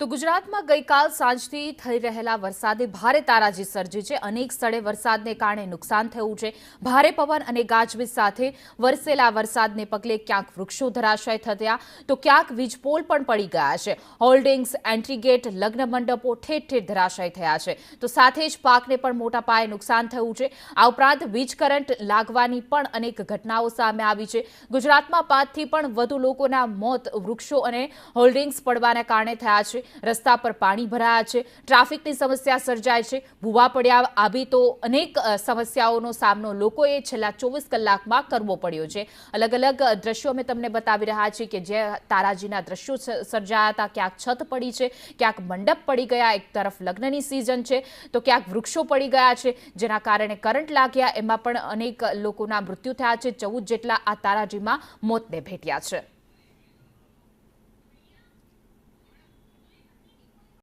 તો ગુજરાતમાં ગઈકાલ સાંજથી થઈ રહેલા વરસાદે ભારે તારાજી સર્જી છે। અનેક સ્થળે વરસાદને કારણે નુકસાન થયું છે। ભારે પવન અને ગાજવીજ સાથે વરસેલા વરસાદને પગલે ક્યાંક વૃક્ષો ધરાશાય થયા તો ક્યાંક વીજપોલ પણ પડી ગયા છે। હોલ્ડિંગ્સ, એન્ટ્રી ગેટ, લગ્ન મંડપો ઠેર ઠેર ધરાશાય થયા છે તો સાથે જ પાકને પણ મોટા પાયે નુકસાન થયું છે। આ ઉપરાંત વીજ કરંટ લાગવાની પણ અનેક ઘટનાઓ સામે આવી છે। ગુજરાતમાં 5 થી પણ વધુ લોકોના મોત વૃક્ષો અને હોલ્ડિંગ્સ પડવાના કારણે થયા છે। રસ્તા પર પાણી ભરાયા છે, ટ્રાફિકની સમસ્યા સર્જાય છે, ભૂવા પડ્યા આવી તો અનેક સમસ્યાઓનો સામનો લોકોએ છેલ્લા 24 કલાકમાં કરવો પડ્યો છે। અલગ અલગ દ્રશ્યો અમે તમને બતાવી રહ્યા છીએ કે જે તારાજીના દ્રશ્યો સર્જાયા હતા। ક્યાંક છત પડી છે, ક્યાંક મંડપ પડી ગયા, એક તરફ લગ્નની સિઝન છે તો ક્યાંક વૃક્ષો પડી ગયા છે જેના કારણે કરંટ લાગ્યા, એમાં પણ અનેક લોકોના મૃત્યુ થયા છે। 14 જેટલા આ તારાજીમાં મોતને ભેટ્યા છે।